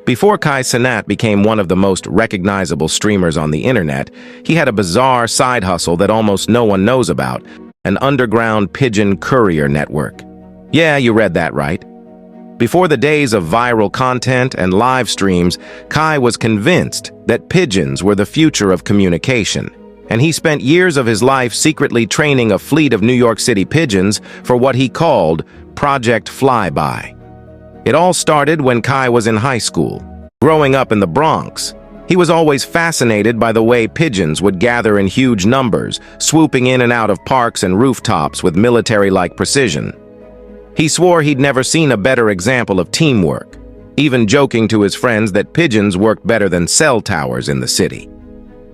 Before Cenat became one of the most recognizable streamers on the internet, he had a bizarre side hustle that almost no one knows about, an underground pigeon courier network. Yeah, you read that right. Before the days of viral content and live streams, Kai was convinced that pigeons were the future of communication, and he spent years of his life secretly training a fleet of New York City pigeons for what he called Project Flyby. It all started when Kai was in high school. Growing up in the Bronx, he was always fascinated by the way pigeons would gather in huge numbers, swooping in and out of parks and rooftops with military-like precision. He swore he'd never seen a better example of teamwork, even joking to his friends that pigeons worked better than cell towers in the city.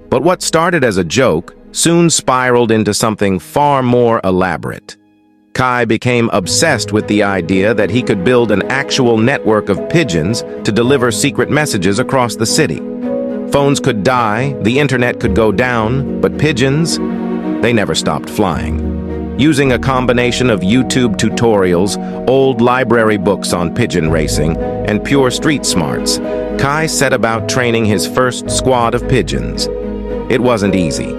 But what started as a joke soon spiraled into something far more elaborate. Kai became obsessed with the idea that he could build an actual network of pigeons to deliver secret messages across the city. Phones could die, the internet could go down, but pigeons, they never stopped flying. Using a combination of YouTube tutorials, old library books on pigeon racing, and pure street smarts, Kai set about training his first squad of pigeons. It wasn't easy,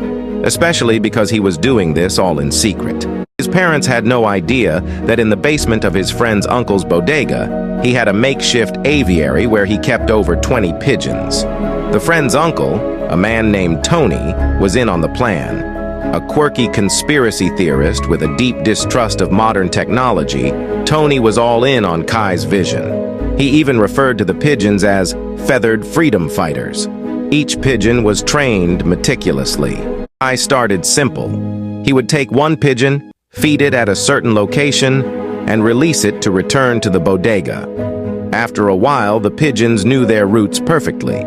especially because he was doing this all in secret. His parents had no idea that in the basement of his friend's uncle's bodega, he had a makeshift aviary where he kept over 20 pigeons. The friend's uncle, a man named Tony, was in on the plan. A quirky conspiracy theorist with a deep distrust of modern technology, Tony was all in on Kai's vision. He even referred to the pigeons as feathered freedom fighters. Each pigeon was trained meticulously. Kai started simple. He would take one pigeon, feed it at a certain location, and release it to return to the bodega. After a while, the pigeons knew their routes perfectly.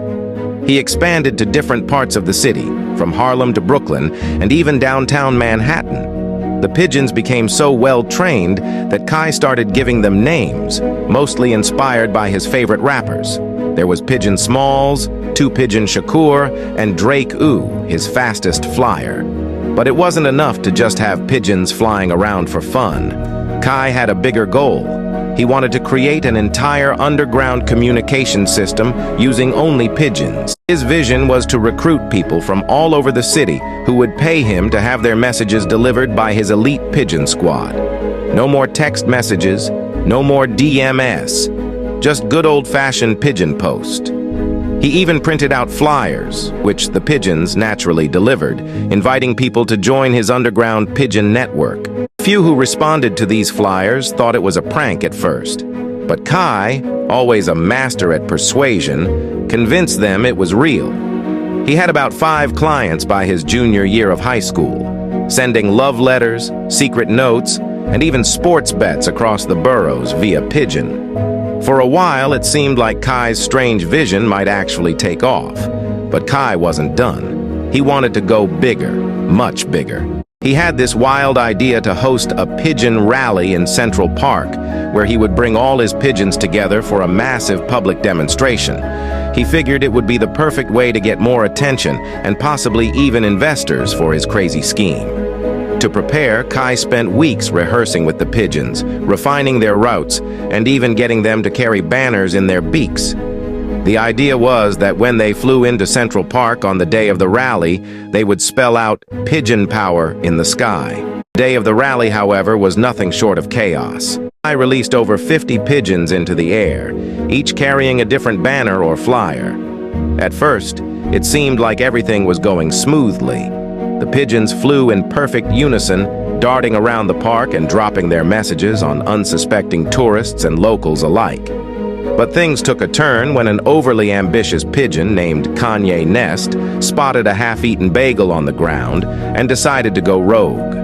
He expanded to different parts of the city, from Harlem to Brooklyn, and even downtown Manhattan. The pigeons became so well trained that Kai started giving them names, mostly inspired by his favorite rappers. There was Pigeon Smalls, Two Pigeon Shakur, and Drake Ooh, his fastest flyer. But it wasn't enough to just have pigeons flying around for fun. Kai had a bigger goal. He wanted to create an entire underground communication system using only pigeons. His vision was to recruit people from all over the city who would pay him to have their messages delivered by his elite pigeon squad. No more text messages, no more DMS, just good old-fashioned pigeon post. He even printed out flyers, which the pigeons naturally delivered, inviting people to join his underground pigeon network. Few who responded to these flyers thought it was a prank at first, but Kai, always a master at persuasion, convinced them it was real. He had about 5 clients by his junior year of high school, sending love letters, secret notes, and even sports bets across the boroughs via pigeon. For a while, it seemed like Kai's strange vision might actually take off. But Kai wasn't done. He wanted to go bigger, much bigger. He had this wild idea to host a pigeon rally in Central Park, where he would bring all his pigeons together for a massive public demonstration. He figured it would be the perfect way to get more attention and possibly even investors for his crazy scheme. To prepare, Kai spent weeks rehearsing with the pigeons, refining their routes, and even getting them to carry banners in their beaks. The idea was that when they flew into Central Park on the day of the rally, they would spell out "Pigeon Power" in the sky. The day of the rally, however, was nothing short of chaos. Kai released over 50 pigeons into the air, each carrying a different banner or flyer. At first, it seemed like everything was going smoothly. The pigeons flew in perfect unison, darting around the park and dropping their messages on unsuspecting tourists and locals alike. But things took a turn when an overly ambitious pigeon named Kanye Nest spotted a half-eaten bagel on the ground and decided to go rogue.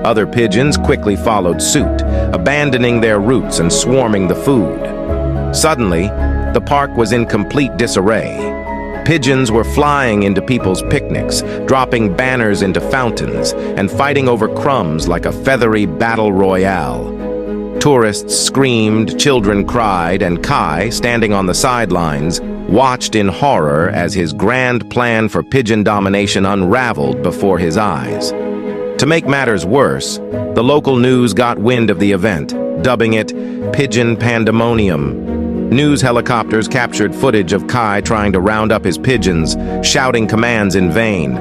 Other pigeons quickly followed suit, abandoning their routes and swarming the food. Suddenly, the park was in complete disarray. Pigeons were flying into people's picnics, dropping banners into fountains, and fighting over crumbs like a feathery battle royale. Tourists screamed, children cried, and Kai, standing on the sidelines, watched in horror as his grand plan for pigeon domination unraveled before his eyes. To make matters worse, the local news got wind of the event, dubbing it Pigeon Pandemonium. News helicopters captured footage of Kai trying to round up his pigeons, shouting commands in vain.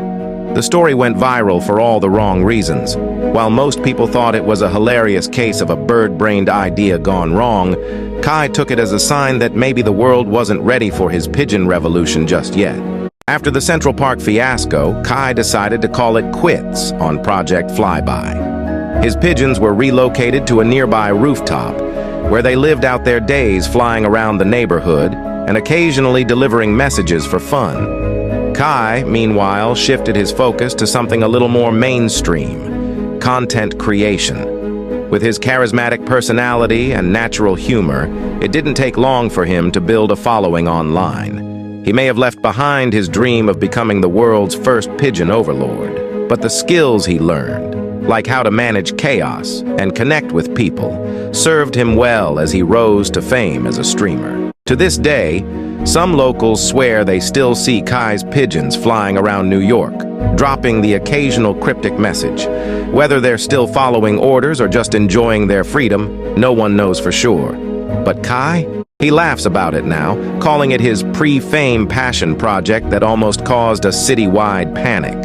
The story went viral for all the wrong reasons. While most people thought it was a hilarious case of a bird-brained idea gone wrong, Kai took it as a sign that maybe the world wasn't ready for his pigeon revolution just yet. After the Central Park fiasco, Kai decided to call it quits on Project Flyby. His pigeons were relocated to a nearby rooftop, where they lived out their days flying around the neighborhood and occasionally delivering messages for fun. Kai, meanwhile, shifted his focus to something a little more mainstream: content creation. With his charismatic personality and natural humor, it didn't take long for him to build a following online. He may have left behind his dream of becoming the world's first pigeon overlord, but the skills he learned, like how to manage chaos and connect with people, served him well as he rose to fame as a streamer. To this day, some locals swear they still see Kai's pigeons flying around New York, dropping the occasional cryptic message. Whether they're still following orders or just enjoying their freedom, no one knows for sure. But Kai? He laughs about it now, calling it his pre-fame passion project that almost caused a citywide panic.